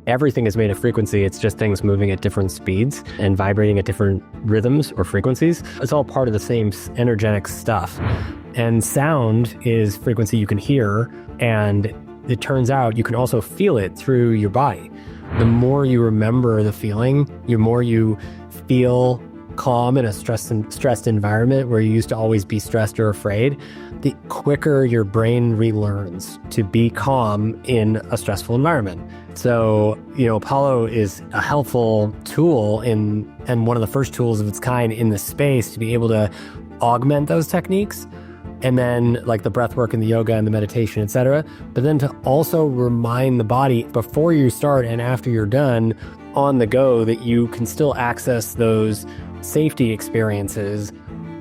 everything is made of frequency. It's just things moving at different speeds and vibrating at different rhythms or frequencies. It's all part of the same energetic stuff. And sound is frequency you can hear, and it turns out you can also feel it through your body. The more you remember the feeling, the more you feel calm in a stressed environment where you used to always be stressed or afraid, the quicker your brain relearns to be calm in a stressful environment. So, Apollo is a helpful tool and one of the first tools of its kind in the space to be able to augment those techniques. And then like the breath work and the yoga and the meditation, et cetera. But then to also remind the body before you start and after you're done on the go that you can still access those safety experiences,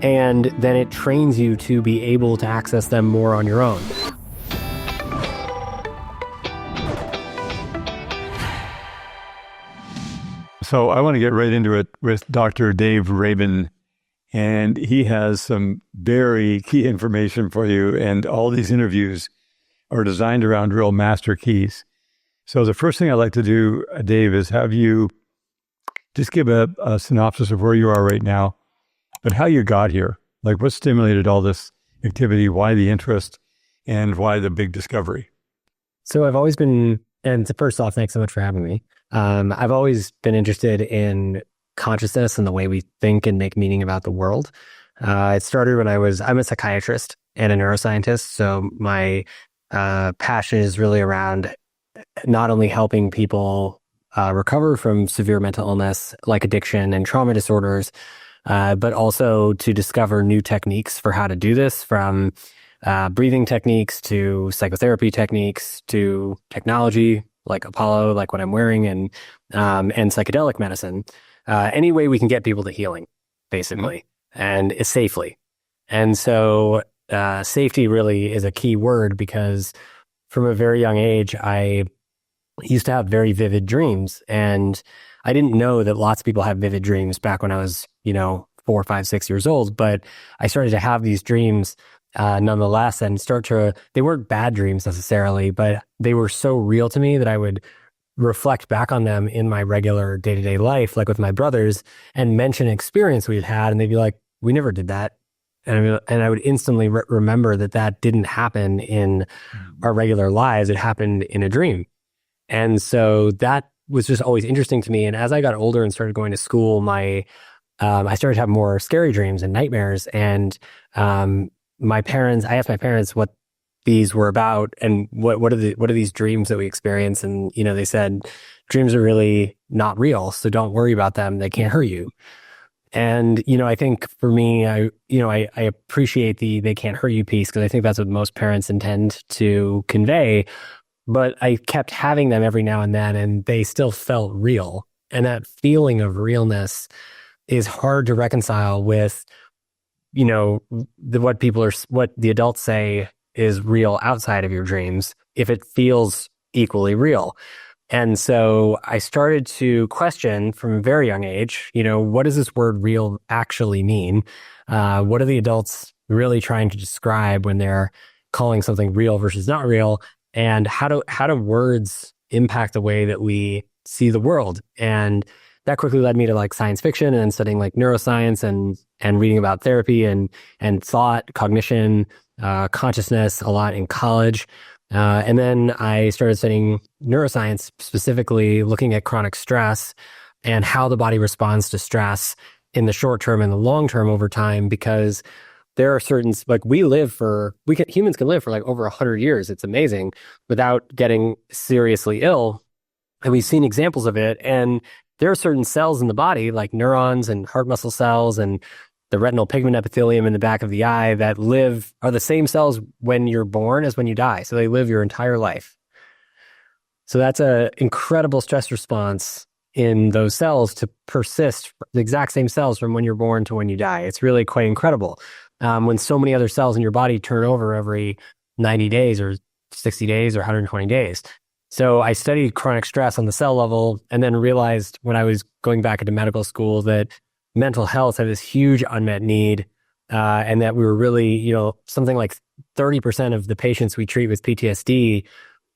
and then it trains you to be able to access them more on your own. So I want to get right into it with Dr. Dave Rabin, and he has some very key information for you, and all these interviews are designed around real master keys. So the first thing I'd like to do, Dave, is have you just give a synopsis of where you are right now, but how you got here. Like what stimulated all this activity, why the interest, and why the big discovery? So I've always been, and first off, thanks so much for having me. I've always been interested in consciousness and the way we think and make meaning about the world. It started when I'm a psychiatrist and a neuroscientist. So my passion is really around not only helping people recover from severe mental illness like addiction and trauma disorders, but also to discover new techniques for how to do this, from breathing techniques to psychotherapy techniques to technology like Apollo, like what I'm wearing, and psychedelic medicine. Any way we can get people to healing, basically, and safely. And so safety really is a key word, because from a very young age, I used to have very vivid dreams, and I didn't know that lots of people have vivid dreams back when I was, 4, 5, 6 years old, but I started to have these dreams nonetheless, and they weren't bad dreams necessarily, but they were so real to me that I would reflect back on them in my regular day-to-day life, like with my brothers, and mention an experience we'd had, and they'd be like, we never did that. And I would instantly remember that didn't happen in our regular lives. It happened in a dream. And so that was just always interesting to me. And as I got older and started going to school, I started to have more scary dreams and nightmares. And I asked my parents what these were about and what are these dreams that we experience. And, they said, dreams are really not real, so don't worry about them. They can't hurt you. And, I think for me, I appreciate the they can't hurt you piece, because I think that's what most parents intend to convey. But I kept having them every now and then, and they still felt real. And that feeling of realness is hard to reconcile with, what the adults say is real outside of your dreams, if it feels equally real. And so I started to question from a very young age, what does this word real actually mean? What are the adults really trying to describe when they're calling something real versus not real? And how do words impact the way that we see the world? And that quickly led me to like science fiction and studying like neuroscience and reading about therapy and thought, cognition, consciousness a lot in college. And then I started studying neuroscience, specifically looking at chronic stress and how the body responds to stress in the short term and the long term over time, because there are certain, like humans can live for like over 100 years. It's amazing without getting seriously ill. And we've seen examples of it. And there are certain cells in the body, like neurons and heart muscle cells and the retinal pigment epithelium in the back of the eye, that are the same cells when you're born as when you die. So they live your entire life. So that's an incredible stress response in those cells to persist, the exact same cells from when you're born to when you die. It's really quite incredible. When so many other cells in your body turn over every 90 days or 60 days or 120 days. So I studied chronic stress on the cell level, and then realized when I was going back into medical school that mental health had this huge unmet need, and that we were really, something like 30% of the patients we treat with PTSD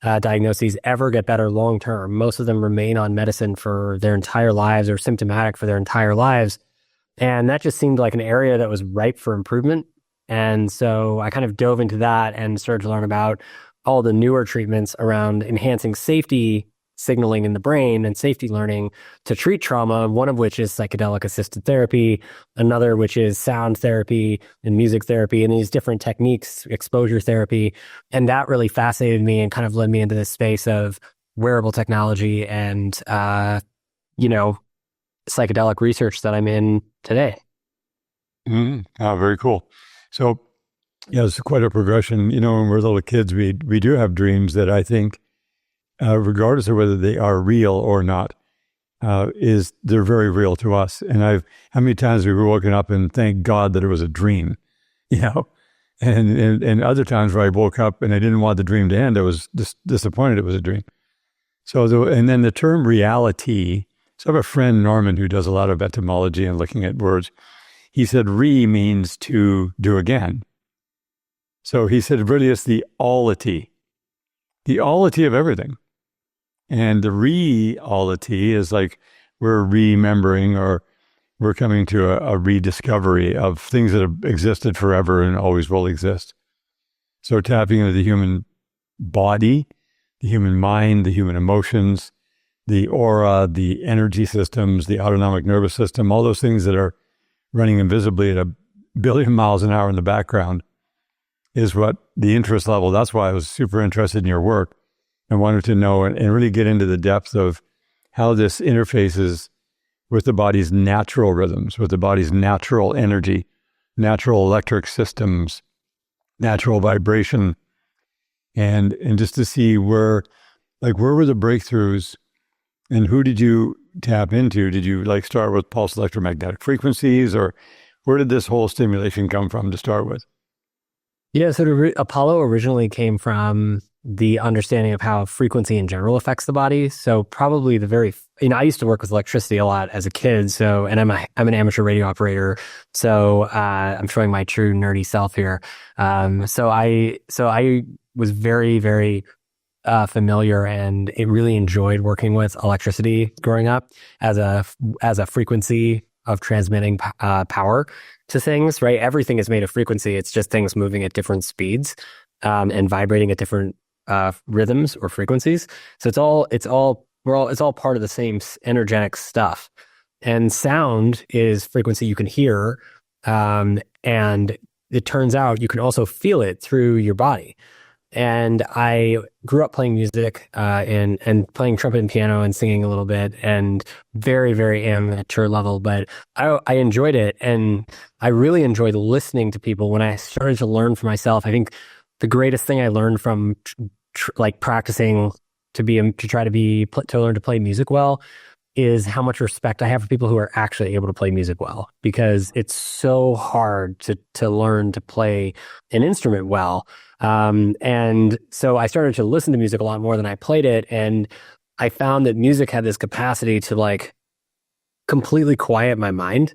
diagnoses ever get better long term. Most of them remain on medicine for their entire lives or symptomatic for their entire lives. And that just seemed like an area that was ripe for improvement. And so I kind of dove into that and started to learn about all the newer treatments around enhancing safety signaling in the brain and safety learning to treat trauma, one of which is psychedelic assisted therapy, another which is sound therapy and music therapy and these different techniques, exposure therapy. And that really fascinated me and kind of led me into this space of wearable technology and, psychedelic research that I'm in today. Oh, very cool. So, yeah, it's quite a progression. When we're little kids, we do have dreams that I think, regardless of whether they are real or not, they're very real to us. And how many times we've woken up and thank God that it was a dream, and other times where I woke up and I didn't want the dream to end, I was disappointed it was a dream. And then the term reality. So I have a friend, Norman, who does a lot of etymology and looking at words. He said, means to do again. So he said, really, it's the allity of everything. And the reality is like we're remembering or we're coming to a rediscovery of things that have existed forever and always will exist. So tapping into the human body, the human mind, the human emotions, the aura, the energy systems, the autonomic nervous system, all those things that are running invisibly at 1 billion miles an hour in the background is what the interest level. That's why I was super interested in your work and wanted to know and really get into the depth of how this interfaces with the body's natural rhythms, with the body's natural energy, natural electric systems, natural vibration, and just to see where were the breakthroughs and who did you tap into? Did you start with pulse electromagnetic frequencies, or where did this whole stimulation come from to start with? Yeah, so Apollo originally came from the understanding of how frequency in general affects the body. So probably I used to work with electricity a lot as a kid. So, and I'm an amateur radio operator. So I'm showing my true nerdy self here. So I was very, very familiar and really enjoyed working with electricity growing up as a frequency of transmitting power to things, right? Everything is made of frequency. It's just things moving at different speeds and vibrating at different rhythms or frequencies. So it's all part of the same energetic stuff. And sound is frequency you can hear, and it turns out you can also feel it through your body. And I grew up playing music and playing trumpet and piano and singing a little bit, and very, very amateur level, but I enjoyed it. And I really enjoyed listening to people when I started to learn for myself. I think the greatest thing I learned from practicing to learn to play music well is how much respect I have for people who are actually able to play music well, because it's so hard to learn to play an instrument well. And so I started to listen to music a lot more than I played it. And I found that music had this capacity to completely quiet my mind,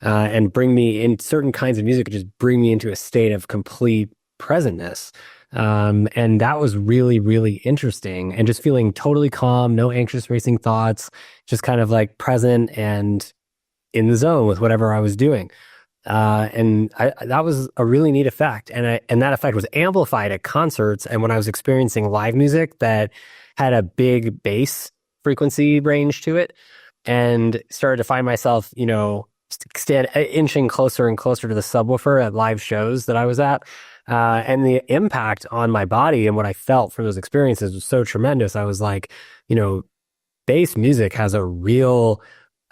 and bring me in certain kinds of music, just bring me into a state of complete presentness. And that was really, really interesting, and just feeling totally calm, no anxious racing thoughts, just kind of present and in the zone with whatever I was doing. And that was a really neat effect. And that effect was amplified at concerts. And when I was experiencing live music that had a big bass frequency range to it, and started to find myself, inching closer and closer to the subwoofer at live shows that I was at. And the impact on my body and what I felt from those experiences was so tremendous. I was like, bass music has a real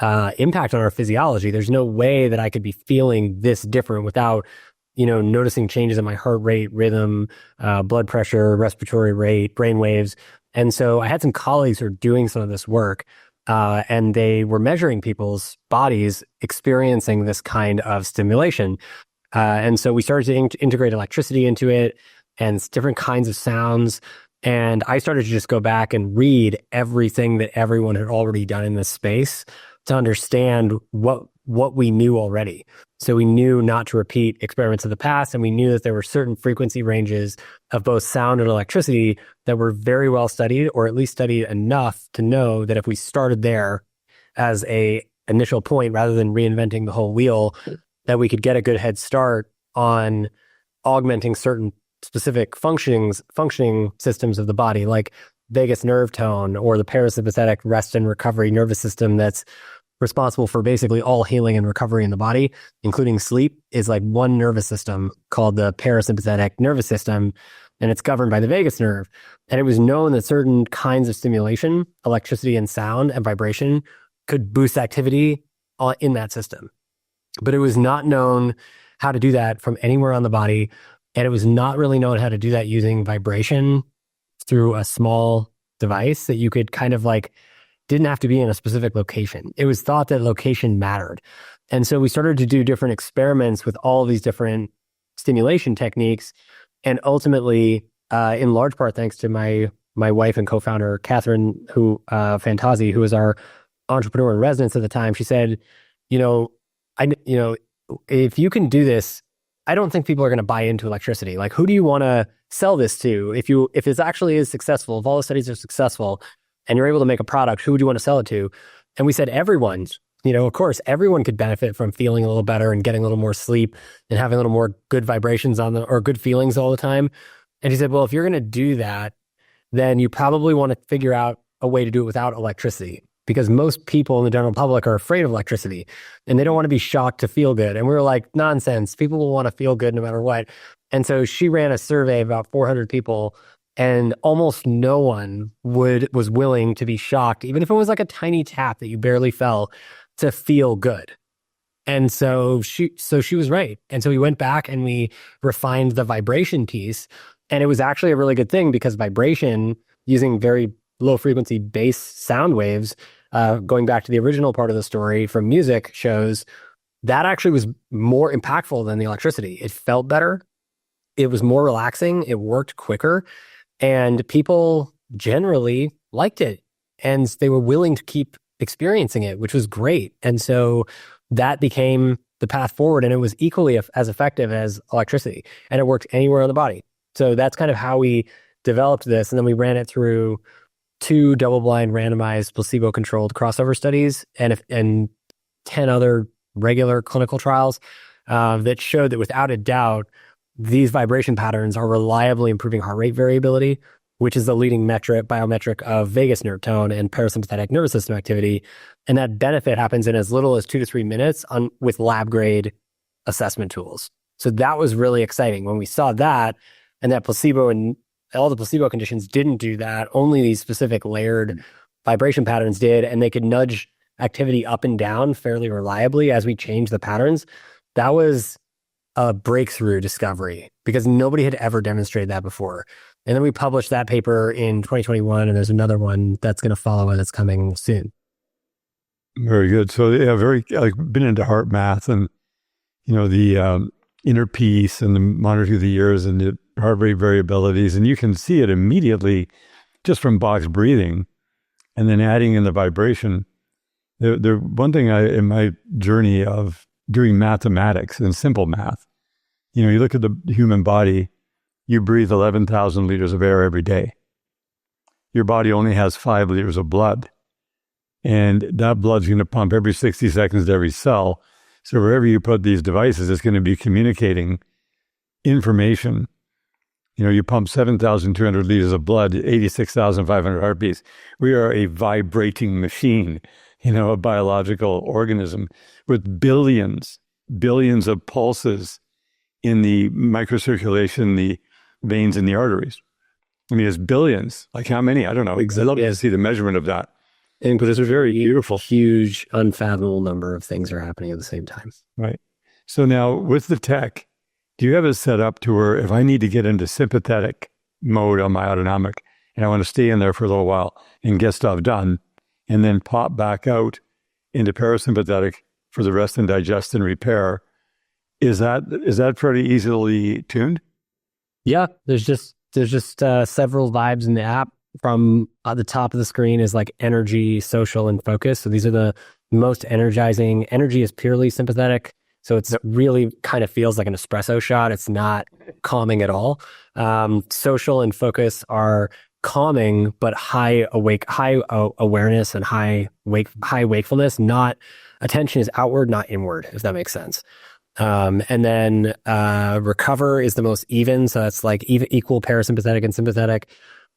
impact on our physiology. There's no way that I could be feeling this different without, noticing changes in my heart rate, rhythm, blood pressure, respiratory rate, brain waves. And so I had some colleagues who were doing some of this work, and they were measuring people's bodies experiencing this kind of stimulation. And so we started to integrate electricity into it and different kinds of sounds. And I started to just go back and read everything that everyone had already done in this space to understand what what we knew already. So we knew not to repeat experiments of the past, and we knew that there were certain frequency ranges of both sound and electricity that were very well studied, or at least studied enough to know that if we started there as a initial point rather than reinventing the whole wheel, that we could get a good head start on augmenting certain specific functioning systems of the body, like vagus nerve tone or the parasympathetic rest and recovery nervous system that's responsible for basically all healing and recovery in the body, including sleep, is like one nervous system called the parasympathetic nervous system, and it's governed by the vagus nerve. And it was known that certain kinds of stimulation, electricity and sound and vibration, could boost activity in that system. But it was not known how to do that from anywhere on the body, and it was not really known how to do that using vibration through a small device that you could kind of like didn't have to be in a specific location. It was thought that location mattered. And so we started to do different experiments with all of these different stimulation techniques. And ultimately, in large part, thanks to my wife and co-founder, Catherine, Fantazzi, who was our entrepreneur in residence at the time, she said, if you can do this, I don't think people are going to buy into electricity. Like, who do you want to sell this to? If it actually is successful, if all the studies are successful, and you're able to make a product, who would you want to sell it to? And we said, everyone's, of course, everyone could benefit from feeling a little better and getting a little more sleep and having a little more good vibrations or good feelings all the time. And he said, well, if you're going to do that, then you probably want to figure out a way to do it without electricity, because most people in the general public are afraid of electricity and they don't want to be shocked to feel good. And we were like, nonsense, people will want to feel good no matter what. And so she ran a survey of about 400 people, and almost no one was willing to be shocked, even if it was like a tiny tap that you barely felt, to feel good. And so she was right. And so we went back and we refined the vibration piece. And it was actually a really good thing, because vibration, using very low frequency bass sound waves, going back to the original part of the story from music, shows that actually was more impactful than the electricity. It felt better. It was more relaxing. It worked quicker. And people generally liked it, and they were willing to keep experiencing it, which was great. And so that became the path forward, and it was equally as effective as electricity, and it worked anywhere on the body. So that's kind of how we developed this. And then we ran it through 2 double-blind randomized placebo-controlled crossover studies and 10 other regular clinical trials that showed that without a doubt, these vibration patterns are reliably improving heart rate variability, which is the leading biometric of vagus nerve tone and parasympathetic nervous system activity. And that benefit happens in as little as 2 to 3 minutes with lab grade assessment tools. So that was really exciting when we saw that, and that placebo and all the placebo conditions didn't do that. Only these specific layered vibration patterns did, and they could nudge activity up and down fairly reliably as we changed the patterns. That was a breakthrough discovery, because nobody had ever demonstrated that before. And then we published that paper in 2021, and there's another one that's going to follow it that's coming soon. Very good. So yeah, I've been into heart math and, the inner peace and the monitor through the years and the heart rate variabilities. And you can see it immediately just from box breathing and then adding in the vibration. The one thing in my journey of doing mathematics and simple math, you look at the human body, you breathe 11,000 liters of air every day. Your body only has 5 liters of blood. And that blood's going to pump every 60 seconds to every cell. So wherever you put these devices, it's going to be communicating information. You pump 7,200 liters of blood, 86,500 heartbeats. We are a vibrating machine, a biological organism with billions of pulses in the microcirculation, the veins and the arteries. I mean, it's billions. Like how many? I don't know. Exactly. I'd love to see the measurement of that. But it's a very beautiful, huge, unfathomable number of things are happening at the same time. Right. So now with the tech, do you have it set up to where if I need to get into sympathetic mode on my autonomic and I want to stay in there for a little while and get stuff done and then pop back out into parasympathetic for the rest and digest and repair, is that pretty easily tuned? Yeah, there's just several vibes in the app. From the top of the screen is like energy, social, and focus. So these are the most energizing. Energy is purely sympathetic. So it's really kind of feels like an espresso shot. It's not calming at all. Social and focus are calming, but high awareness and high wakefulness. Not attention is outward, not inward, if that makes sense. And then recover is the most even. So that's like equal parasympathetic and sympathetic.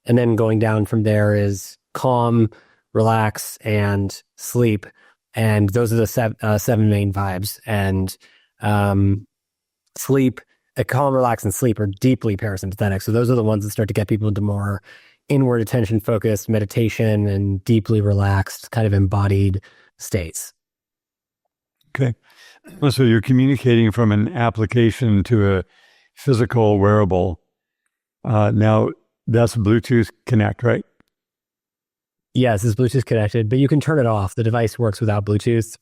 And then going down from there is calm, relax, and sleep. And those are the seven main vibes. And sleep, calm, relax, and sleep are deeply parasympathetic. So those are the ones that start to get people into more inward attention focused meditation and deeply relaxed kind of embodied states. Okay. Well, so you're communicating from an application to a physical wearable. Now, that's Bluetooth Connect, right? Yes, it's Bluetooth connected, but you can turn it off. The device works without Bluetooth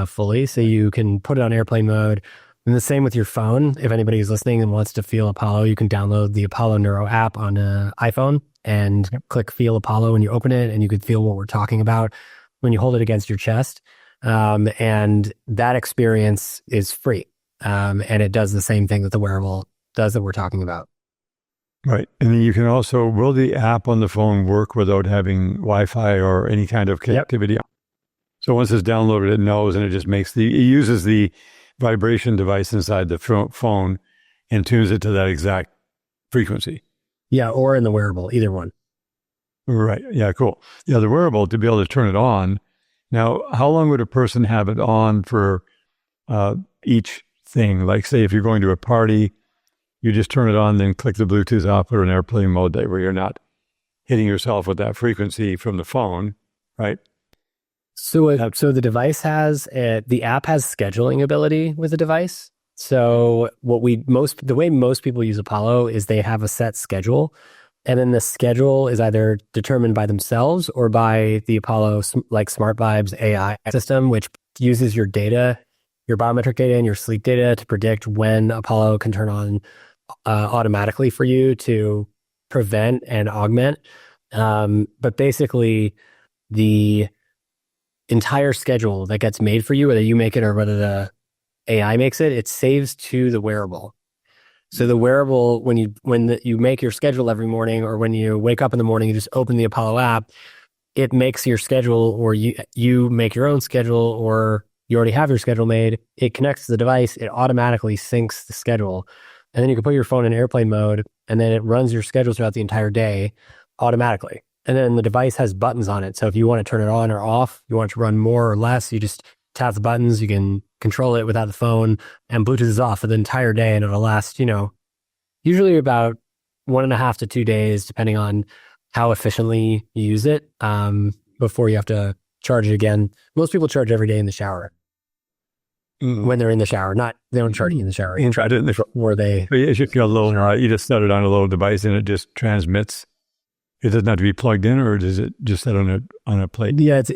fully, so you can put it on airplane mode. And the same with your phone. If anybody is listening and wants to feel Apollo, you can download the Apollo Neuro app on an iPhone and click Feel Apollo when you open it, and you can feel what we're talking about when you hold it against your chest. And that experience is free. And it does the same thing that the wearable does that we're talking about. Right. And then you can also, will the app on the phone work without having Wi-Fi or any kind of connectivity? Yep. So once it's downloaded, it knows, and it just it uses the vibration device inside the phone and tunes it to that exact frequency. Yeah. Or in the wearable, either one. Right. Yeah. Cool. Yeah. The wearable, to be able to turn it on. Now, how long would a person have it on for each thing? Like, say, if you're going to a party, you just turn it on, then click the Bluetooth off or an airplane mode where you're not hitting yourself with that frequency from the phone, right? So the device the app has scheduling ability with the device. So the way most people use Apollo is they have a set schedule, and then the schedule is either determined by themselves or by the Apollo like Smart Vibes AI system, which uses your data, your biometric data and your sleep data to predict when Apollo can turn on automatically for you to prevent and augment. But basically, the entire schedule that gets made for you, whether you make it or whether the AI makes it, it saves to the wearable. So the wearable, when you make your schedule every morning, or when you wake up in the morning, you just open the Apollo app, it makes your schedule, or you make your own schedule, or you already have your schedule made. It connects to the device. It automatically syncs the schedule. And then you can put your phone in airplane mode, and then it runs your schedule throughout the entire day automatically. And then the device has buttons on it. So if you want to turn it on or off, you want it to run more or less, you just tap the buttons. You can control it without the phone, and Bluetooth is off for the entire day. And it'll last, usually about 1.5 to 2 days, depending on how efficiently you use it, before you have to charge it again. Most people charge every day in the shower. When they're in the shower, they don't charge it in the shower. You tried it in the shower. Or they... You just set it on a little device and it just transmits. It doesn't have to be plugged in, or does it just set on a plate? Yeah, it's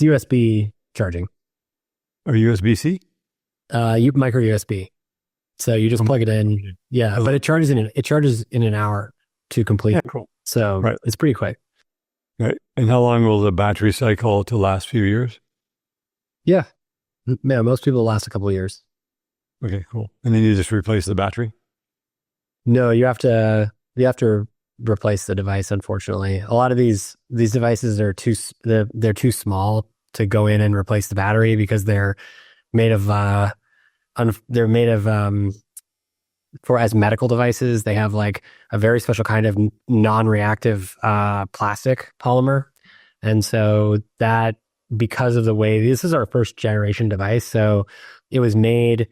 USB charging. Or USB-C? Micro USB. So you just plug it in. Yeah, but it charges in an hour to complete. Yeah, cool. So It's pretty quick. Right. And how long will the battery cycle to last? Few years? Yeah. Yeah, most people last a couple of years. Okay, cool. And then you just replace the battery? No, you have to replace the device, unfortunately. A lot of these devices are they're too small to go in and replace the battery, because they're made of for as medical devices, they have like a very special kind of non-reactive plastic polymer. And so that, because of the way, this is our first generation device, so it was made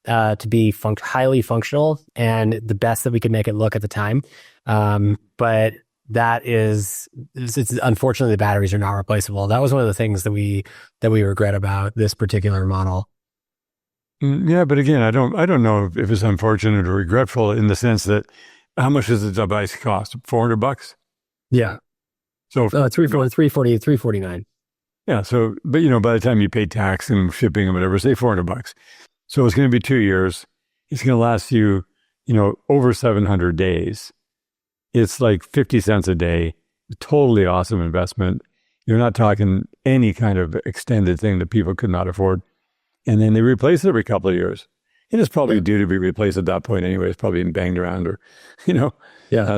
to be highly functional and the best that we could make it look at the time. But it's unfortunately, the batteries are not replaceable. That was one of the things that we regret about this particular model. Yeah, but again, I don't know if it's unfortunate or regretful, in the sense that, how much does the device cost? $400? Yeah. So $349. Yeah. So, but by the time you pay tax and shipping and whatever, say $400. So it's going to be 2 years. It's going to last you, over 700 days. It's like 50 cents a day. Totally awesome investment. You're not talking any kind of extended thing that people could not afford. And then they replace it every couple of years. And it's probably due to be replaced at that point anyway. It's probably been banged around or,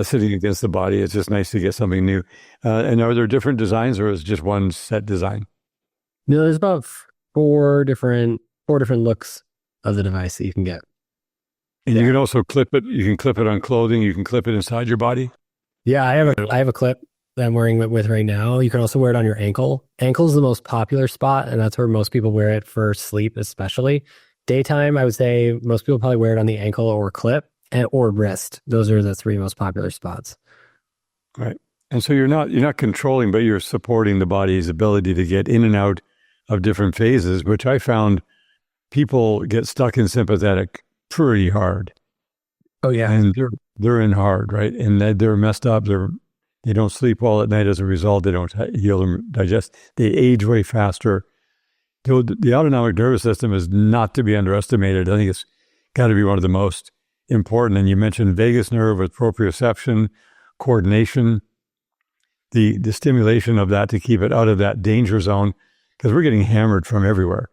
sitting against the body. It's just nice to get something new. And are there different designs, or is it just one set design? No, there's about four different looks of the device that you can get. And you can also clip it. You can clip it on clothing. You can clip it inside your body. Yeah, I have a clip that I'm wearing it with right now. You can also wear it on your ankle. Ankle is the most popular spot, and that's where most people wear it for sleep, especially. Daytime, I would say most people probably wear it on the ankle or clip or wrist. Those are the three most popular spots. Right. And so you're not controlling, but you're supporting the body's ability to get in and out of different phases, which I found people get stuck in sympathetic pretty hard. Oh yeah. And they're in hard, right? And they're messed up. They don't sleep well at night as a result. They don't heal and digest. They age way faster. The autonomic nervous system is not to be underestimated. I think it's got to be one of the most important. And you mentioned vagus nerve with proprioception, coordination, the stimulation of that to keep it out of that danger zone, because we're getting hammered from everywhere.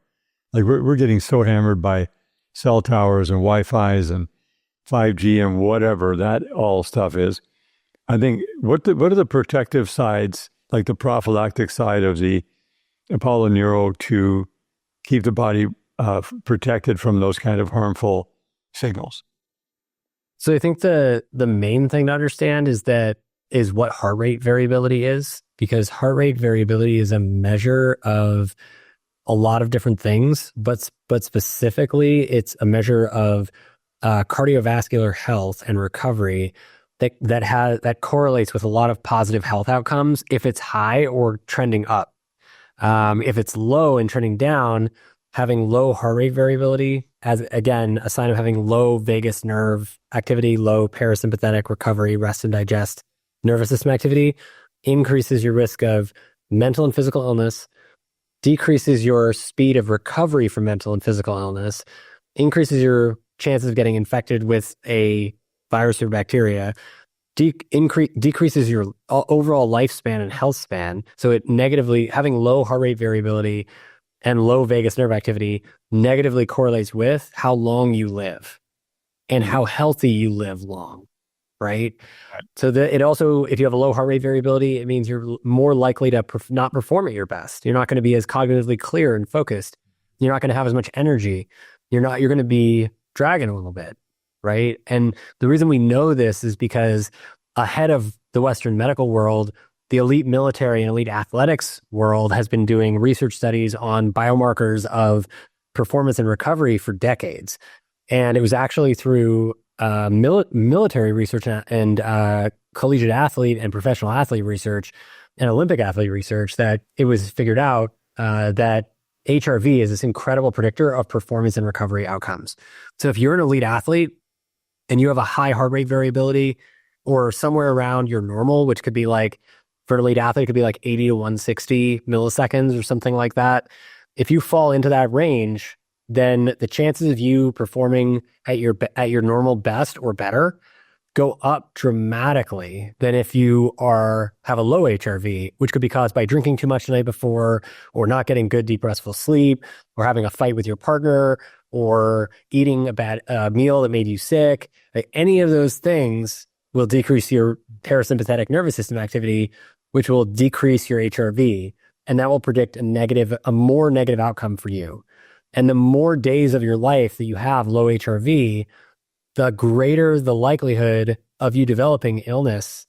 Like we're getting so hammered by cell towers and Wi-Fi's and 5G and whatever that all stuff is. I think what are the protective sides, like the prophylactic side of the Apollo Neuro to keep the body protected from those kind of harmful signals? So I think the main thing to understand is what heart rate variability is, because heart rate variability is a measure of a lot of different things, but specifically it's a measure of cardiovascular health and recovery that correlates with a lot of positive health outcomes if it's high or trending up. If it's low and trending down, having low heart rate variability as, again, a sign of having low vagus nerve activity, low parasympathetic recovery, rest and digest nervous system activity, increases your risk of mental and physical illness, decreases your speed of recovery from mental and physical illness, increases your chances of getting infected with a virus or bacteria, decreases your overall lifespan and health span. So it having low heart rate variability and low vagus nerve activity negatively correlates with how long you live and how healthy you live long, right? So it also, if you have a low heart rate variability, it means you're more likely to not perform at your best. You're not going to be as cognitively clear and focused. You're not going to have as much energy. You're going to be dragging a little bit, right? And the reason we know this is because ahead of the Western medical world, the elite military and elite athletics world has been doing research studies on biomarkers of performance and recovery for decades. And it was actually through military research and collegiate athlete and professional athlete research and Olympic athlete research that it was figured out that HRV is this incredible predictor of performance and recovery outcomes. So if you're an elite athlete and you have a high heart rate variability or somewhere around your normal, which could be like, for an elite athlete, it could be like 80 to 160 milliseconds or something like that. If you fall into that range, then the chances of you performing at your normal best or better go up dramatically than if you have a low HRV, which could be caused by drinking too much the night before, or not getting good deep restful sleep, or having a fight with your partner, or eating a bad meal that made you sick. Like, any of those things will decrease your parasympathetic nervous system activity, which will decrease your HRV, and that will predict a more negative outcome for you. And the more days of your life that you have low HRV, the greater the likelihood of you developing illness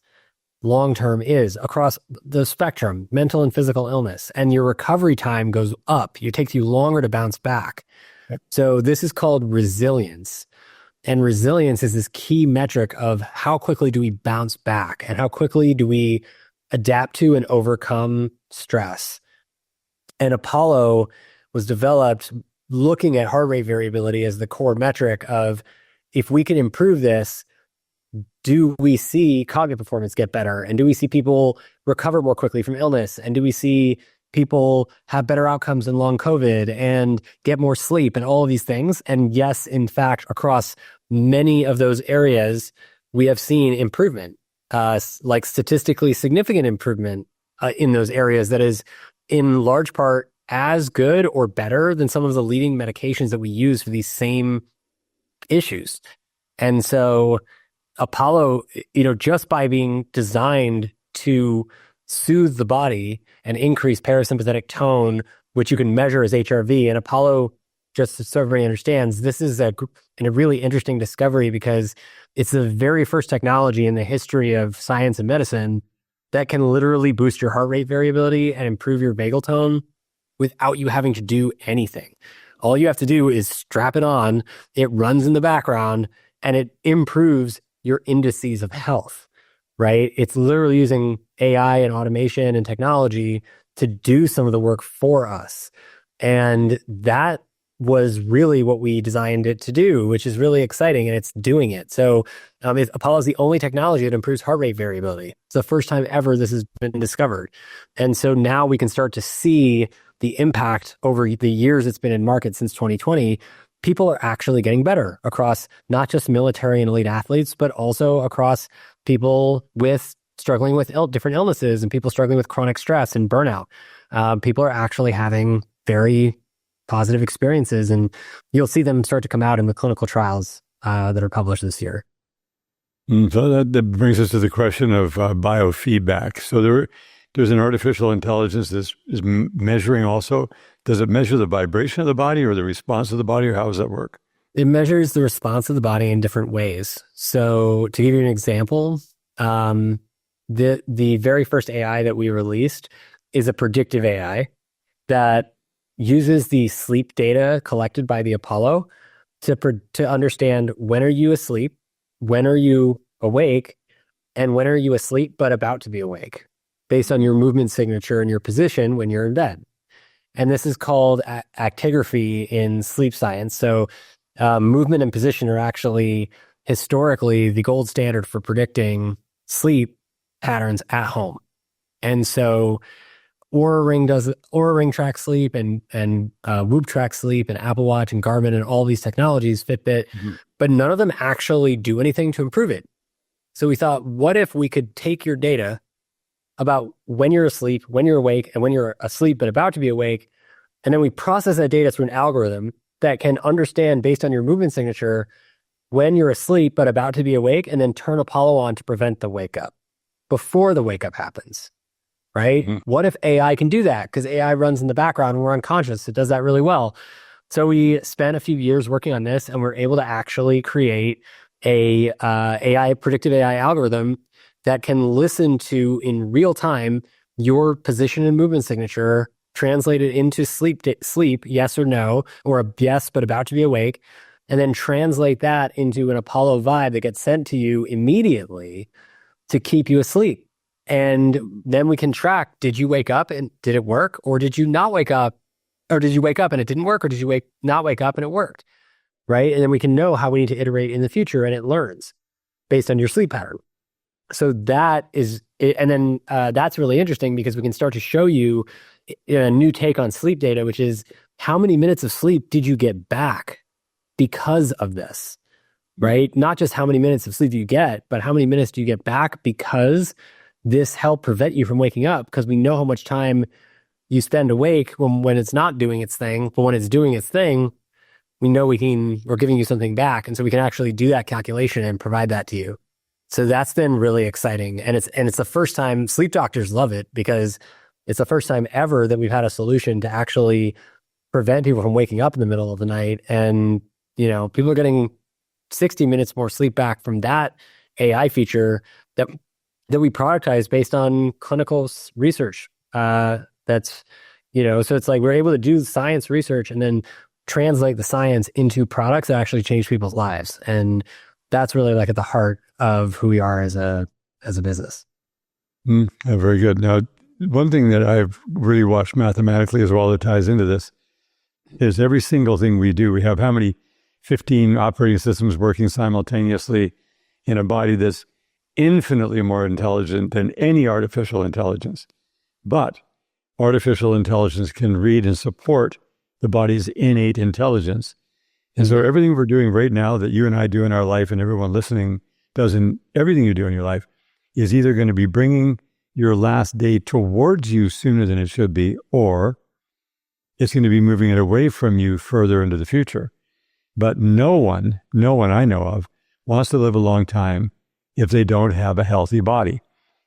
long-term is across the spectrum, mental and physical illness. And your recovery time goes up. It takes you longer to bounce back. Okay. So this is called resilience. And resilience is this key metric of how quickly do we bounce back and how quickly do we adapt to and overcome stress. And Apollo was developed looking at heart rate variability as the core metric of, if we can improve this, do we see cognitive performance get better? And do we see people recover more quickly from illness? And do we see people have better outcomes in long COVID and get more sleep and all of these things? And yes, in fact, across many of those areas, we have seen improvement, like statistically significant improvement in those areas that is in large part as good or better than some of the leading medications that we use for these same issues. And so Apollo, just by being designed to soothe the body and increase parasympathetic tone, which you can measure as HRV, and Apollo, just so everybody understands, this is a really interesting discovery because it's the very first technology in the history of science and medicine that can literally boost your heart rate variability and improve your vagal tone without you having to do anything. All you have to do is strap it on, it runs in the background, and it improves your indices of health, right? It's literally using AI and automation and technology to do some of the work for us. And that was really what we designed it to do, which is really exciting, and it's doing it. So Apollo is the only technology that improves heart rate variability. It's the first time ever this has been discovered. And so now we can start to see the impact over the years it's been in market since 2020. People are actually getting better across not just military and elite athletes, but also across people struggling with different illnesses and people struggling with chronic stress and burnout. People are actually having very positive experiences, and you'll see them start to come out in the clinical trials that are published this year. So that brings us to the question of biofeedback. So there's an artificial intelligence that is measuring also. Does it measure the vibration of the body or the response of the body, or how does that work? It measures the response of the body in different ways. So to give you an example, the very first AI that we released is a predictive AI that uses the sleep data collected by the Apollo to understand when are you asleep, when are you awake, and when are you asleep but about to be awake, based on your movement signature and your position when you're in bed. And this is called actigraphy in sleep science. So movement and position are actually historically the gold standard for predicting sleep patterns at home. And so Oura Ring track sleep and Whoop track sleep and Apple Watch and Garmin and all these technologies, Fitbit, but none of them actually do anything to improve it. So we thought, what if we could take your data about when you're asleep, when you're awake, and when you're asleep but about to be awake, and then we process that data through an algorithm that can understand based on your movement signature when you're asleep but about to be awake, and then turn Apollo on to prevent the wake up before the wake up happens. Right? What if AI can do that? Because AI runs in the background and we're unconscious. It does that really well. So we spent a few years working on this, and we're able to actually create a predictive AI algorithm that can listen to in real time your position and movement signature, translate it into sleep, yes or no, or a yes but about to be awake, and then translate that into an Apollo vibe that gets sent to you immediately to keep you asleep. And then we can track, did you wake up and did it work? Or did you not wake up? Or did you wake up and it didn't work? Or did you not wake up and it worked? Right? And then we can know how we need to iterate in the future, and it learns based on your sleep pattern. So that is, and then that's really interesting because we can start to show you a new take on sleep data, which is how many minutes of sleep did you get back because of this, right? Not just how many minutes of sleep do you get, but how many minutes do you get back because this helped prevent you from waking up, because we know how much time you spend awake when it's not doing its thing, but when it's doing its thing, we know we're giving you something back. And so we can actually do that calculation and provide that to you. So that's been really exciting. And it's the first time sleep doctors love it, because it's the first time ever that we've had a solution to actually prevent people from waking up in the middle of the night. And, people are getting 60 minutes more sleep back from that AI feature that we productize based on clinical research. So it's like we're able to do science research and then translate the science into products that actually change people's lives. And that's really like at the heart of who we are as a business. Very good. Now, one thing that I've really watched mathematically as well that ties into this is every single thing we do, we have how many 15 operating systems working simultaneously in a body that's infinitely more intelligent than any artificial intelligence. But artificial intelligence can read and support the body's innate intelligence. And so everything we're doing right now that you and I do in our life, and everyone listening does in everything you do in your life, is either going to be bringing your last day towards you sooner than it should be, or it's going to be moving it away from you further into the future. But no one I know of wants to live a long time if they don't have a healthy body.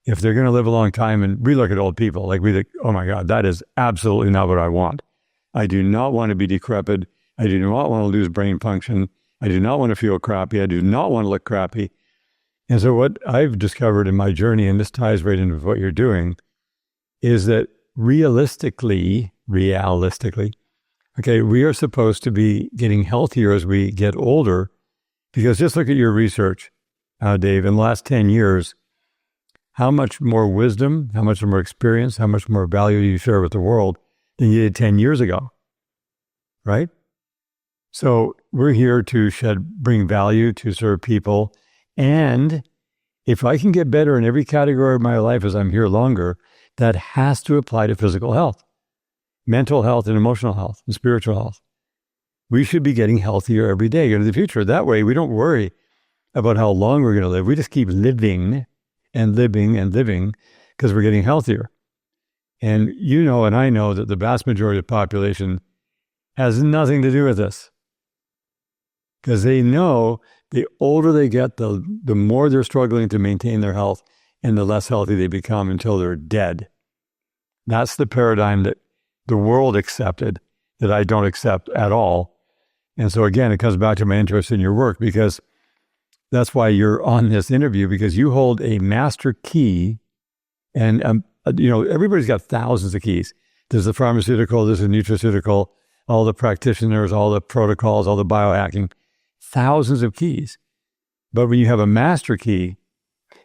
If they're going to live a long time, and we look at old people, like we think, oh my God, that is absolutely not what I want. I do not want to be decrepit. I do not want to lose brain function. I do not want to feel crappy. I do not want to look crappy. And so what I've discovered in my journey, and this ties right into what you're doing, is that realistically, okay, we are supposed to be getting healthier as we get older, because just look at your research, Dave, in the last 10 years, how much more wisdom, how much more experience, how much more value do you share with the world than you did 10 years ago, right? So we're here to bring value, to serve people. And if I can get better in every category of my life as I'm here longer, that has to apply to physical health, mental health and emotional health and spiritual health. We should be getting healthier every day into the future. That way we don't worry about how long we're going to live. We just keep living and living and living because we're getting healthier. And you know, and I know that the vast majority of the population has nothing to do with this, because they know the older they get, the more they're struggling to maintain their health and the less healthy they become until they're dead. That's the paradigm that the world accepted that I don't accept at all. And so again, it comes back to my interest in your work, because that's why you're on this interview, because you hold a master key. And, everybody's got thousands of keys. There's the pharmaceutical, there's the nutraceutical, all the practitioners, all the protocols, all the biohacking, thousands of keys. But when you have a master key,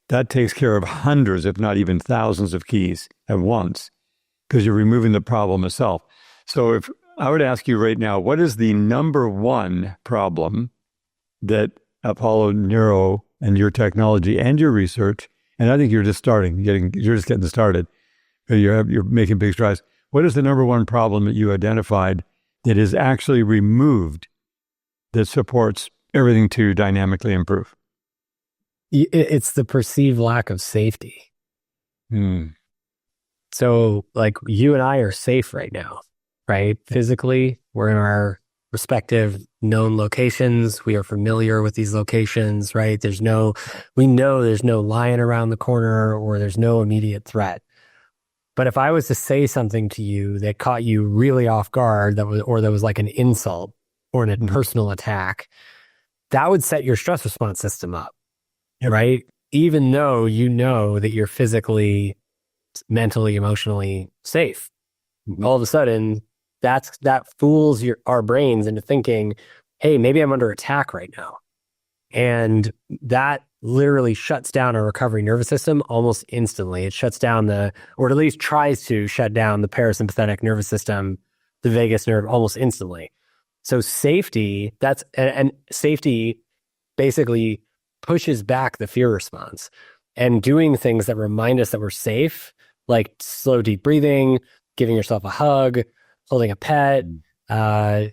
that takes care of hundreds, if not even thousands of keys at once, because you're removing the problem itself. So if I would ask you right now, what is the number one problem that Apollo Neuro and your technology and your research, and I think you're just getting started, you're making big strides. What is the number one problem that you identified that is actually removed that supports everything to dynamically improve? It's the perceived lack of safety. So like you and I are safe right now, right? Physically, we're in our respective known locations. We are familiar with these locations, right? We know there's no lion around the corner, or there's no immediate threat. But if I was to say something to you that caught you really off guard, that was like an insult or a personal attack, that would set your stress response system up, right? Even though you know that you're physically, mentally, emotionally safe. All of a sudden, that fools our brains into thinking, hey, maybe I'm under attack right now. And that literally shuts down our recovery nervous system almost instantly. It shuts down or at least tries to shut down the parasympathetic nervous system, the vagus nerve, almost instantly. So safety, and safety basically pushes back the fear response. And doing things that remind us that we're safe, like slow, deep breathing, giving yourself a hug, holding a pet,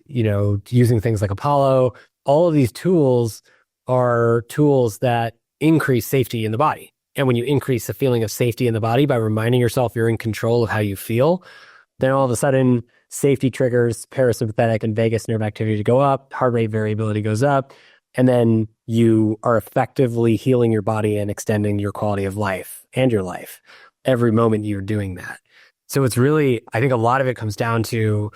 using things like Apollo, all of these tools are tools that increase safety in the body. And when you increase the feeling of safety in the body by reminding yourself you're in control of how you feel, then all of a sudden safety triggers parasympathetic and vagus nerve activity to go up, heart rate variability goes up, and then you are effectively healing your body and extending your quality of life and your life every moment you're doing that. So it's really, I think a lot of it comes down to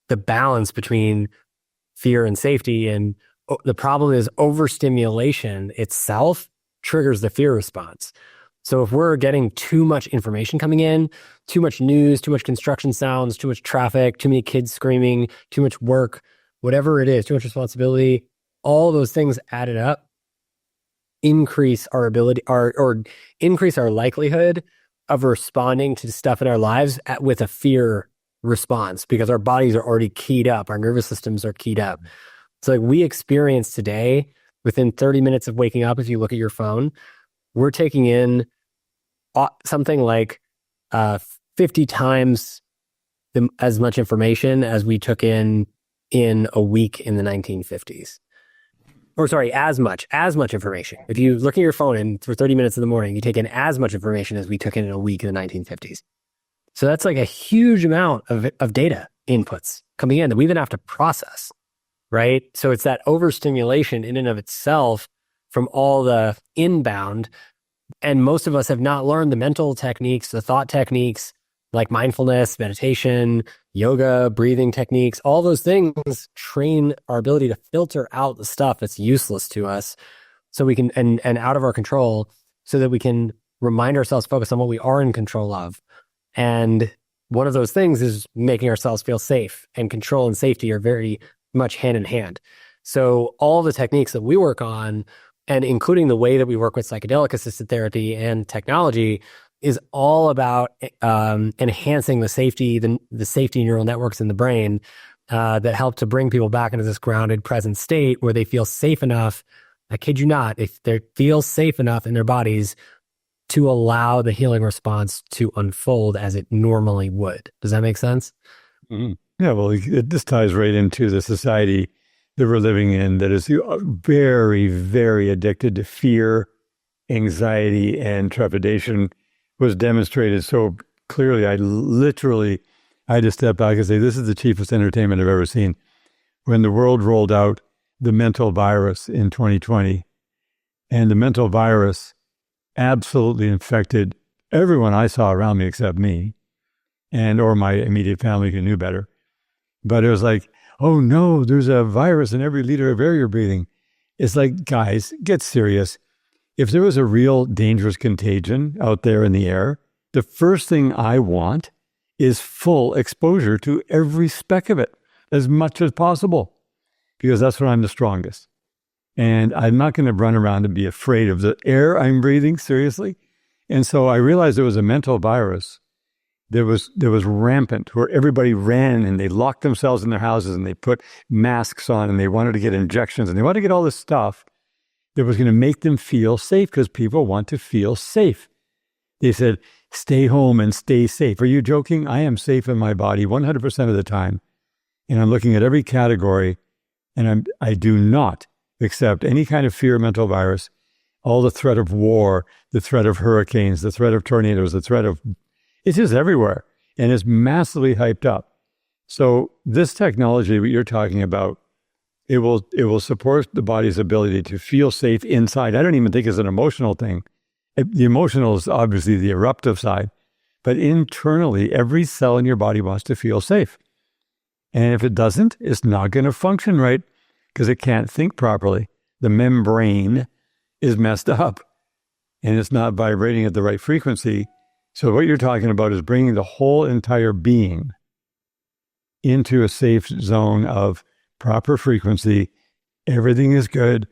the balance between fear and safety. And the problem is overstimulation itself triggers the fear response. So if we're getting too much information coming in, too much news, too much construction sounds, too much traffic, too many kids screaming, too much work, whatever it is, too much responsibility, all those things added up increase our ability or increase our likelihood of responding to stuff in our lives with a fear response, because our bodies are already keyed up. Our nervous systems are keyed up. So like we experience today, within 30 minutes of waking up, if you look at your phone, we're taking in something like 50 times as much information as we took in a week in the 1950s. as much information. If you look at your phone and for 30 minutes in the morning, you take in as much information as we took in a week in the 1950s. So that's like a huge amount of data inputs coming in that we then have to process, right? So it's that overstimulation in and of itself from all the inbound. And most of us have not learned the mental techniques, the thought techniques, like mindfulness, meditation, yoga, breathing techniques. All those things train our ability to filter out the stuff that's useless to us so we can, and out of our control, so that we can remind ourselves, focus on what we are in control of. And one of those things is making ourselves feel safe, and control and safety are very much hand in hand. So all the techniques that we work on, and including the way that we work with psychedelic assisted therapy and technology, is all about enhancing the safety neural networks in the brain that help to bring people back into this grounded, present state where they feel safe enough. I kid you not, if they feel safe enough in their bodies to allow the healing response to unfold as it normally would. Does that make sense? Mm-hmm. Yeah, well, this ties right into the society that we're living in that is very, very addicted to fear, anxiety, and trepidation. Was demonstrated so clearly. I had to step back and say, this is the cheapest entertainment I've ever seen. When the world rolled out the mental virus in 2020, and the mental virus absolutely infected everyone I saw around me except me or my immediate family who knew better. But it was like, oh no, there's a virus in every liter of air you're breathing. It's like, guys, get serious. If there was a real dangerous contagion out there in the air, the first thing I want is full exposure to every speck of it as much as possible, because that's when I'm the strongest. And I'm not going to run around and be afraid of the air I'm breathing, seriously. And so I realized there was a mental virus that was rampant, where everybody ran and they locked themselves in their houses and they put masks on and they wanted to get injections and they wanted to get all this stuff that was going to make them feel safe, because people want to feel safe. They said, stay home and stay safe. Are you joking? I am safe in my body 100% of the time. And I'm looking at every category, and I do not accept any kind of fear mental virus, all the threat of war, the threat of hurricanes, the threat of tornadoes, it's just everywhere. And it's massively hyped up. So this technology that you're talking about, it will support the body's ability to feel safe inside. I don't even think it's an emotional thing. The emotional is obviously the eruptive side, but internally, every cell in your body wants to feel safe. And if it doesn't, it's not going to function right, because it can't think properly. The membrane is messed up and it's not vibrating at the right frequency. So what you're talking about is bringing the whole entire being into a safe zone of proper frequency. Everything is good.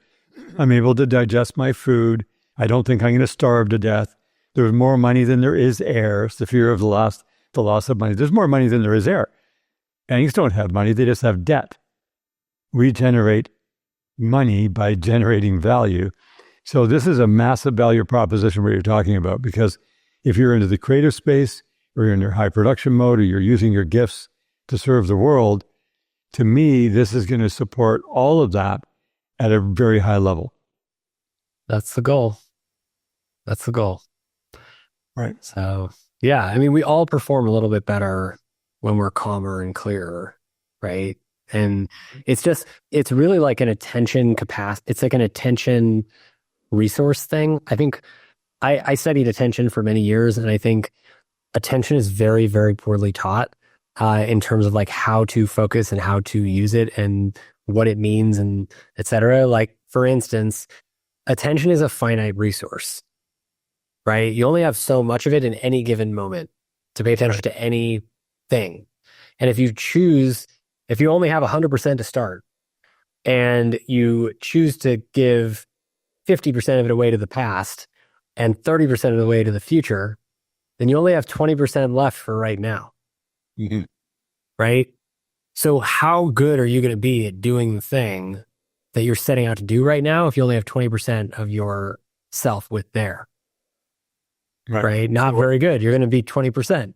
I'm able to digest my food. I don't think I'm going to starve to death. There's more money than there is air. It's the fear of the loss of money. There's more money than there is air. Banks don't have money. They just have debt. We generate money by generating value. So this is a massive value proposition what you're talking about, because if you're into the creative space, or you're in your high production mode, or you're using your gifts to serve the world, to me, this is going to support all of that at a very high level. That's the goal. Right. So, yeah, I mean, we all perform a little bit better when we're calmer and clearer, right? And it's really like an attention capacity. It's like an attention resource thing. I think I studied attention for many years, and I think attention is very, very poorly taught in terms of like how to focus and how to use it and what it means and et cetera. Like, for instance, attention is a finite resource, right? You only have so much of it in any given moment to pay attention to anything. And if you only have 100% to start, and you choose to give 50% of it away to the past and 30% of the way to the future, then you only have 20% left for right now. Mm-hmm. Right? So how good are you going to be at doing the thing that you're setting out to do right now if you only have 20% of your self with there? Right? Not very good. You're going to be 20%.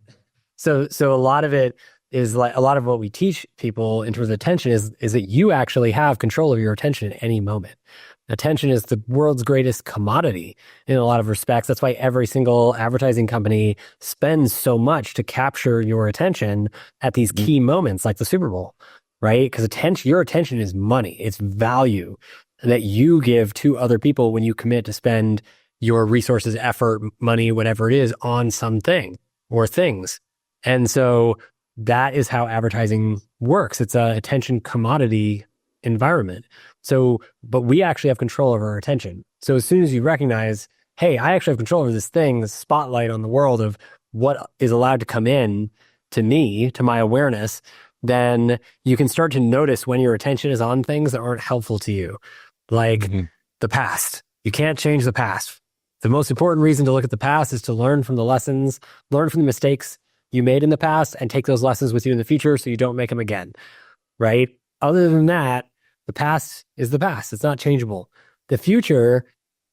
So a lot of it is like a lot of what we teach people in terms of attention is that you actually have control of your attention at any moment. Attention is the world's greatest commodity in a lot of respects. That's why every single advertising company spends so much to capture your attention at these key moments like the Super Bowl, right? Because your attention is money. It's value that you give to other people when you commit to spend your resources, effort, money, whatever it is, on something or things. And so that is how advertising works. It's a attention commodity environment. So, but we actually have control over our attention. So as soon as you recognize, hey, I actually have control over this thing, this spotlight on the world of what is allowed to come in to me, to my awareness, then you can start to notice when your attention is on things that aren't helpful to you, like the past. You can't change the past. The most important reason to look at the past is to learn from the lessons, learn from the mistakes you made in the past, and take those lessons with you in the future so you don't make them again, right? Other than that, the past is the past. It's not changeable. The future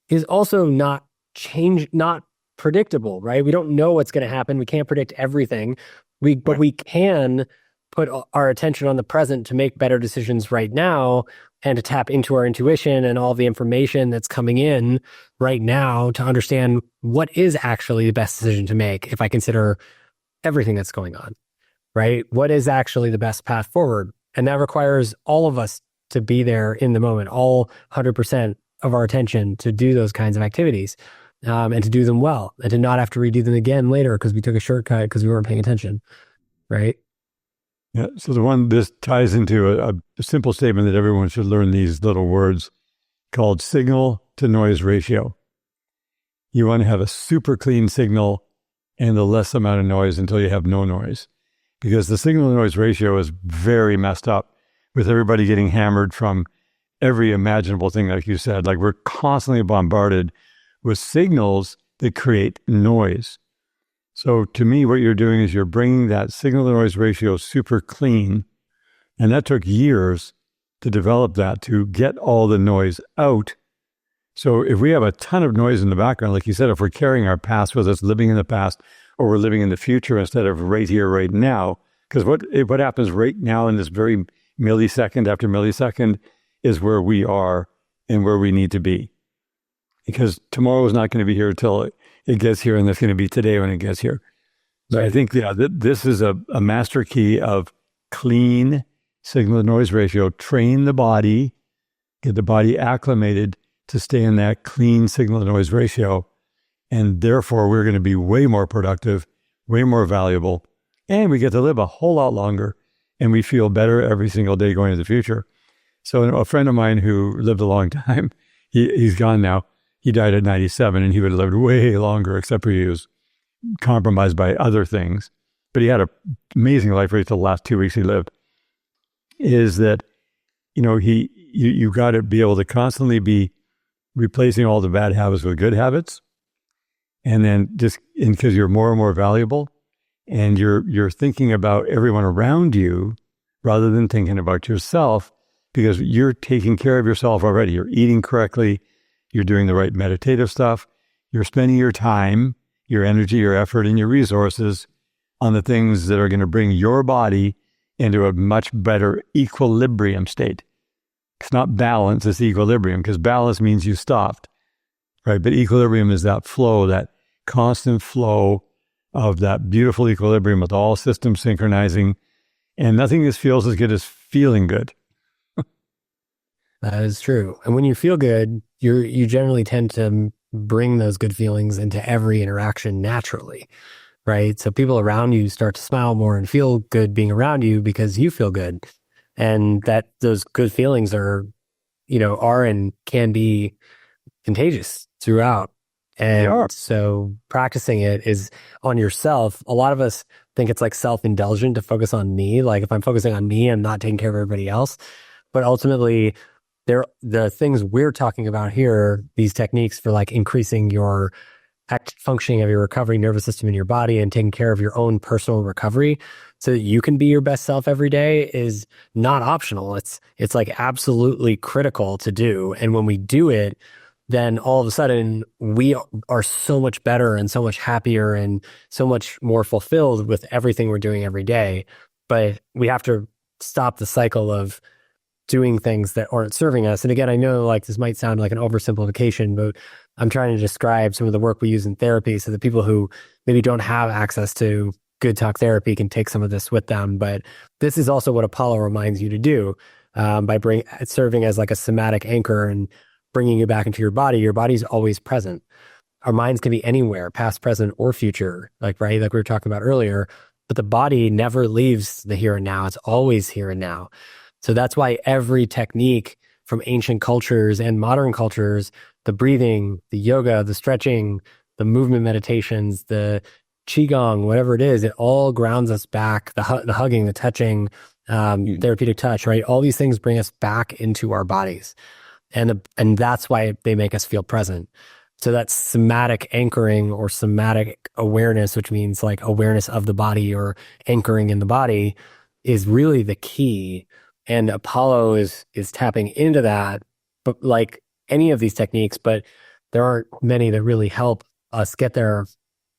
is also not predictable, right? We don't know what's going to happen. We can't predict everything. But we can put our attention on the present to make better decisions right now and to tap into our intuition and all the information that's coming in right now to understand what is actually the best decision to make if I consider everything that's going on, right? What is actually the best path forward? And that requires all of us to be there in the moment, all 100% of our attention to do those kinds of activities and to do them well and to not have to redo them again later because we took a shortcut because we weren't paying attention, right? Yeah. So this ties into a simple statement that everyone should learn these little words called signal to noise ratio. You want to have a super clean signal and the less amount of noise until you have no noise, because the signal to noise ratio is very messed up with everybody getting hammered from every imaginable thing. Like you said, like we're constantly bombarded with signals that create noise. So to me, what you're doing is you're bringing that signal to noise ratio super clean. And that took years to develop that, to get all the noise out. So if we have a ton of noise in the background, like you said, if we're carrying our past with us, living in the past, or we're living in the future instead of right here, right now, because what happens right now in this very millisecond after millisecond is where we are and where we need to be. Because tomorrow is not going to be here until it gets here, and that's going to be today when it gets here. So right. I think, this is a master key of clean signal-to-noise ratio. Train the body, get the body acclimated to stay in that clean signal-to-noise ratio, and therefore we're going to be way more productive, way more valuable, and we get to live a whole lot longer, and we feel better every single day going into the future. So a friend of mine who lived a long time, he's gone now. He died at 97, and he would have lived way longer, except for he was compromised by other things. But he had an amazing life right till the last 2 weeks he lived. Is that, you got to be able to constantly be replacing all the bad habits with good habits. And then because you're more and more valuable, and you're thinking about everyone around you rather than thinking about yourself, because you're taking care of yourself already. You're eating correctly. You're doing the right meditative stuff. You're spending your time, your energy, your effort, and your resources on the things that are going to bring your body into a much better equilibrium state. It's not balance, it's equilibrium, because balance means you stopped, right? But equilibrium is that flow, that constant flow of that beautiful equilibrium with all systems synchronizing, and nothing feels as good as feeling good. That is true. And when you feel good, you generally tend to bring those good feelings into every interaction naturally, right? So people around you start to smile more and feel good being around you because you feel good. And that those good feelings are and can be contagious throughout. And so practicing it is on yourself. A lot of us think it's like self-indulgent to focus on me. Like if I'm focusing on me, I'm not taking care of everybody else. But ultimately, the things we're talking about here, these techniques for like increasing your functioning of your recovery nervous system in your body and taking care of your own personal recovery so that you can be your best self every day, is not optional. It's like absolutely critical to do. And when we do it, then all of a sudden we are so much better and so much happier and so much more fulfilled with everything we're doing every day, but we have to stop the cycle of doing things that aren't serving us. And again, I know like this might sound like an oversimplification, but I'm trying to describe some of the work we use in therapy so that people who maybe don't have access to good talk therapy can take some of this with them. But this is also what Apollo reminds you to do, by serving as like a somatic anchor and bringing you back into your body. Your body's always present. Our minds can be anywhere, past, present, or future, right? Like we were talking about earlier, but the body never leaves the here and now. It's always here and now. So that's why every technique from ancient cultures and modern cultures, the breathing, the yoga, the stretching, the movement meditations, the qigong, whatever it is, it all grounds us back. The hugging, the touching, therapeutic touch, right? All these things bring us back into our bodies. And that's why they make us feel present. So that's somatic anchoring or somatic awareness, which means like awareness of the body or anchoring in the body, is really the key. And Apollo is tapping into that, but like any of these techniques, but there aren't many that really help us get there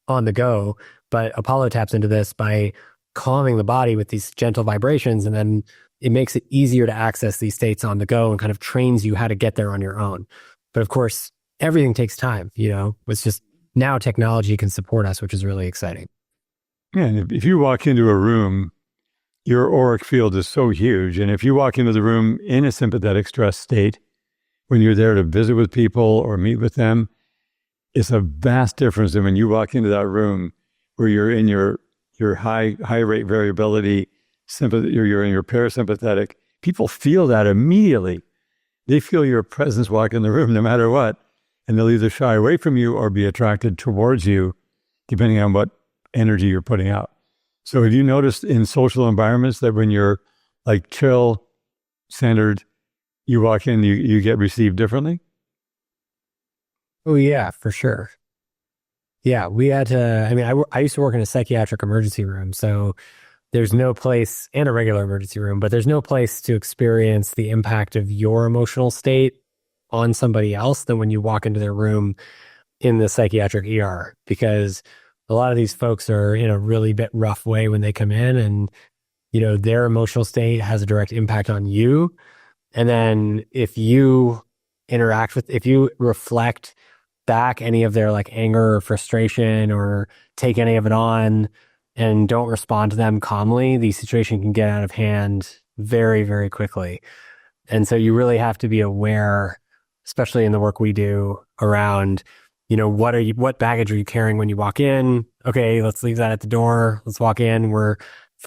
on the go. But Apollo taps into this by calming the body with these gentle vibrations, and then it makes it easier to access these states on the go and kind of trains you how to get there on your own. But of course, everything takes time, It's just now technology can support us, which is really exciting. Yeah, and if you walk into a room, your auric field is so huge. And if you walk into the room in a sympathetic stress state, when you're there to visit with people or meet with them, it's a vast difference than when you walk into that room where you're in your high rate variability, you're in your parasympathetic. People feel that immediately. They feel your presence walk in the room no matter what. And they'll either shy away from you or be attracted towards you, depending on what energy you're putting out. So have you noticed in social environments that when you're like chill, centered, you walk in, you get received differently? Oh yeah, for sure. Yeah, we had to, I used to work in a psychiatric emergency room. So there's no place, and a regular emergency room, but there's no place to experience the impact of your emotional state on somebody else than when you walk into their room in the psychiatric ER, because a lot of these folks are in a really bit rough way when they come in, and their emotional state has a direct impact on you. And then if you if you reflect back any of their like anger or frustration or take any of it on and don't respond to them calmly, the situation can get out of hand very, very quickly. And so you really have to be aware, especially in the work we do, around, what baggage are you carrying when you walk in? Okay, let's leave that at the door. Let's walk in. We're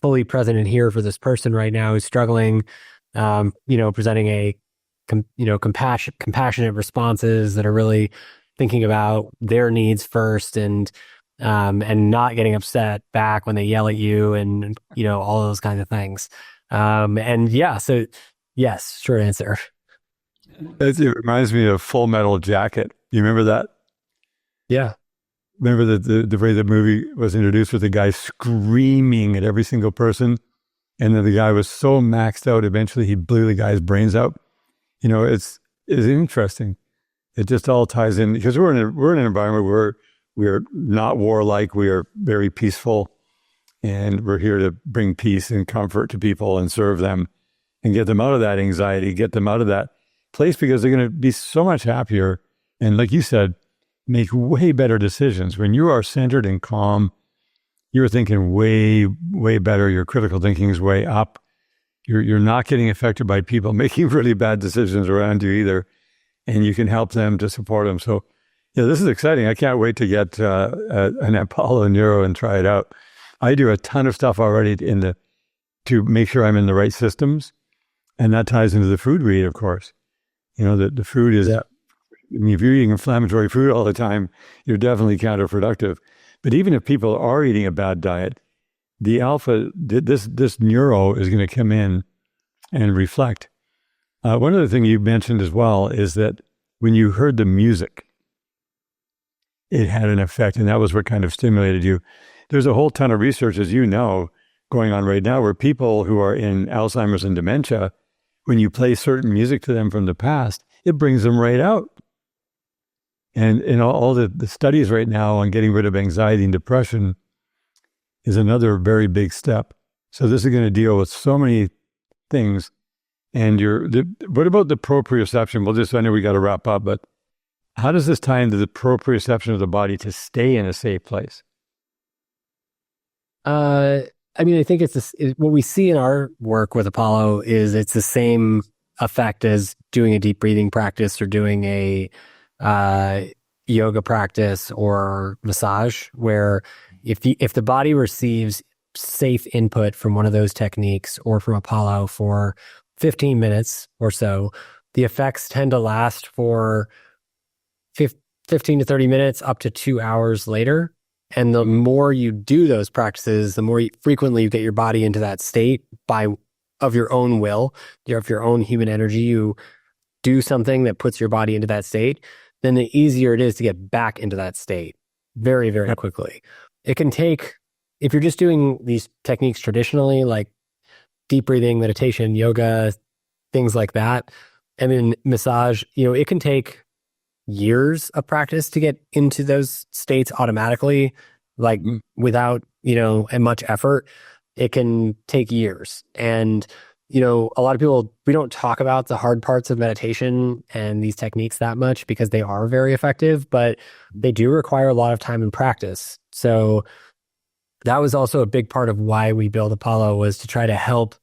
fully present and here for this person right now who's struggling, presenting a, compassionate responses that are really thinking about their needs first, and not getting upset back when they yell at you, and, all those kinds of things. So yes, short answer. It reminds me of Full Metal Jacket. You remember that? Yeah. Remember the way the movie was introduced with the guy screaming at every single person, and then the guy was so maxed out, eventually he blew the guy's brains out. It's interesting. It just all ties in, because we're in an environment where we're not warlike. We are very peaceful, and we're here to bring peace and comfort to people and serve them and get them out of that anxiety, get them out of that place, because they're going to be so much happier. And like you said, make way better decisions. When you are centered and calm, you're thinking way, way better. Your critical thinking is way up. You're not getting affected by people making really bad decisions around you either. And you can help them to support them. So, this is exciting. I can't wait to get an Apollo Neuro and try it out. I do a ton of stuff already to make sure I'm in the right systems. And that ties into the food we eat, of course. The food is, if you're eating inflammatory food all the time, you're definitely counterproductive. But even if people are eating a bad diet, the alpha, this neuro is going to come in and reflect. One other thing you mentioned as well is that when you heard the music, it had an effect, and that was what kind of stimulated you. There's a whole ton of research, as you know, going on right now, where people who are in Alzheimer's and dementia, when you play certain music to them from the past, it brings them right out. And in all the studies right now on getting rid of anxiety and depression is another very big step. So this is going to deal with so many things. And what about the proprioception? I know we got to wrap up, but how does this tie into the proprioception of the body to stay in a safe place? I mean, I think what we see in our work with Apollo is it's the same effect as doing a deep breathing practice or doing a yoga practice or massage, where if the body receives safe input from one of those techniques or from Apollo for 15 minutes or so, the effects tend to last for 15 to 30 minutes up to 2 hours later. And the more you do those practices, the more frequently you get your body into that state of your own will, of your own human energy, you do something that puts your body into that state, then the easier it is to get back into that state very, very quickly. It can take, if you're just doing these techniques traditionally, like deep breathing, meditation, yoga, things like that, and then massage, it can take years of practice to get into those states automatically, like without, and much effort. It can take years. And, a lot of people, we don't talk about the hard parts of meditation and these techniques that much because they are very effective, but they do require a lot of time and practice. So that was also a big part of why we built Apollo, was to try to help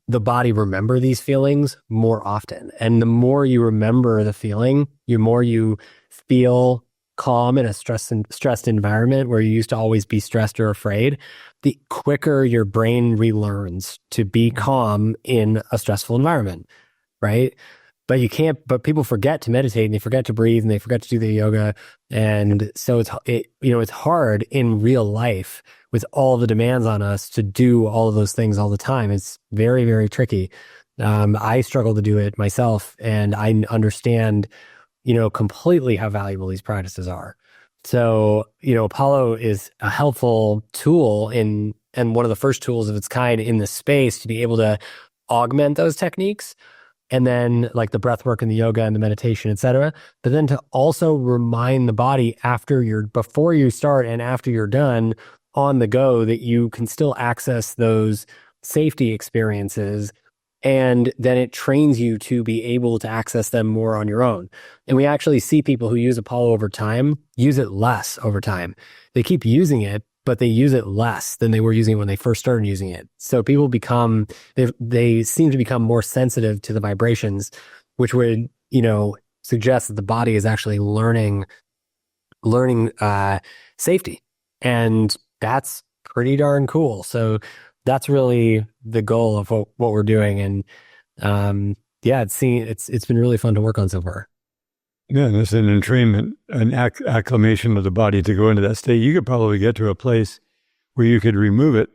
the body remember these feelings more often. And the more you remember the feeling, the more you feel calm in a stressed environment where you used to always be stressed or afraid, the quicker your brain relearns to be calm in a stressful environment, right? But people forget to meditate, and they forget to breathe, and they forget to do the yoga. And so it's hard in real life with all the demands on us to do all of those things all the time. It's very, very tricky. I struggle to do it myself, and I understand, completely how valuable these practices are. So, Apollo is a helpful tool and one of the first tools of its kind in this space to be able to augment those techniques. And then like the breath work and the yoga and the meditation, et cetera. But then to also remind the body before you start and after you're done on the go, that you can still access those safety experiences. And then it trains you to be able to access them more on your own. And we actually see people who use Apollo over time use it less over time. They keep using it, but they use it less than they were using it when they first started using it. So people they seem to become more sensitive to the vibrations, which would, suggest that the body is actually learning safety. And that's pretty darn cool. So that's really the goal of what we're doing. And it's been really fun to work on so far. Yeah, and it's an entrainment, an acclimation of the body to go into that state. You could probably get to a place where you could remove it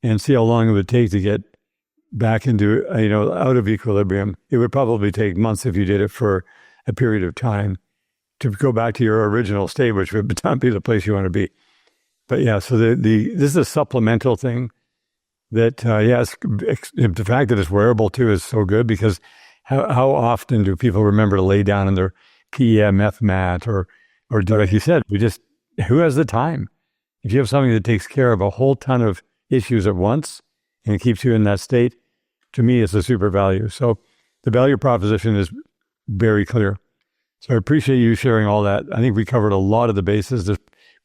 and see how long it would take to get back into, out of equilibrium. It would probably take months if you did it for a period of time to go back to your original state, which would not be the place you want to be. But yeah, so this is a supplemental thing that, the fact that it's wearable too is so good, because how often do people remember to lay down on their PEMF mat or like you said, who has the time? If you have something that takes care of a whole ton of issues at once and keeps you in that state, to me, it's a super value. So the value proposition is very clear. So I appreciate you sharing all that. I think we covered a lot of the bases.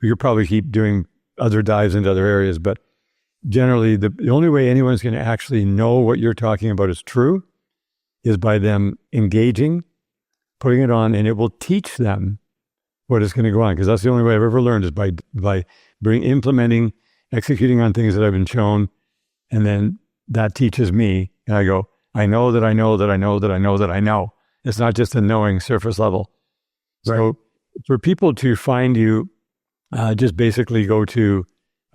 We could probably keep doing other dives into other areas, but generally the only way anyone's going to actually know what you're talking about is true is by them engaging, putting it on, and it will teach them what is going to go on. Because that's the only way I've ever learned, is by implementing, executing on things that I've been shown, and then that teaches me, and I go, I know that I know that I know that I know that I know. It's not just a knowing surface level. Right. So for people to find you, just basically go to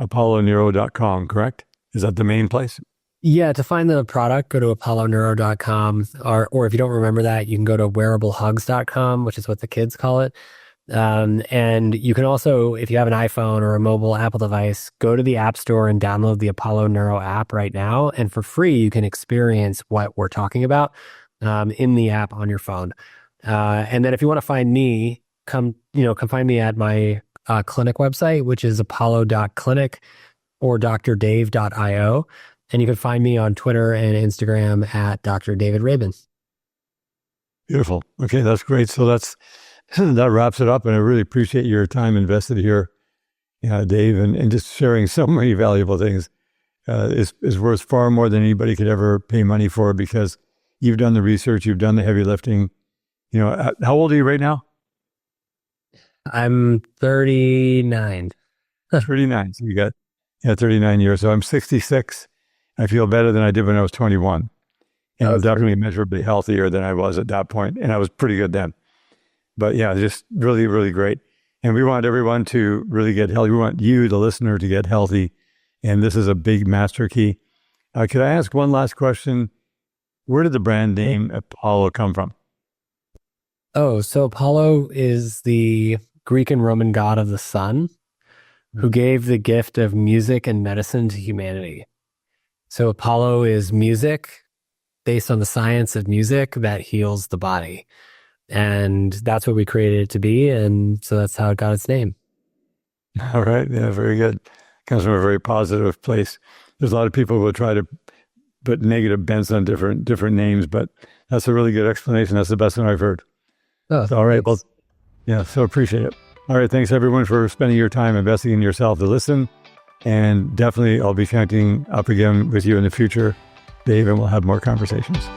apolloneuro.com, correct? Is that the main place? Yeah, to find the product, go to apolloneuro.com, or if you don't remember that, you can go to wearablehugs.com, which is what the kids call it. And you can also, if you have an iPhone or a mobile Apple device, go to the App Store and download the Apollo Neuro app right now. And for free, you can experience what we're talking about in the app on your phone. And then if you want to find me, come find me at my clinic website, which is apollo.clinic. or drdave.io. And you can find me on Twitter and Instagram at Dr. David Rabin. Beautiful. Okay, that's great. So that wraps it up, and I really appreciate your time invested here, Dave, and just sharing so many valuable things. Is worth far more than anybody could ever pay money for, because you've done the research, you've done the heavy lifting. How old are you right now? I'm 39. 39. So you got 39 years. So I'm 66. I feel better than I did when I was 21. And I'm definitely measurably healthier than I was at that point. And I was pretty good then. But yeah, just really, really great. And we want everyone to really get healthy. We want you, the listener, to get healthy. And this is a big master key. Could I ask one last question? Where did the brand name Apollo come from? Oh, so Apollo is the Greek and Roman god of the sun, who gave the gift of music and medicine to humanity. So Apollo is music based on the science of music that heals the body. And that's what we created it to be. And so that's how it got its name. All right. Yeah, very good. Comes from a very positive place. There's a lot of people who will try to put negative bents on different names, but that's a really good explanation. That's the best one I've heard. Oh, all right. Well, yeah, so appreciate it. All right. Thanks everyone for spending your time investing in yourself to listen. And definitely I'll be connecting up again with you in the future, Dave, and we'll have more conversations.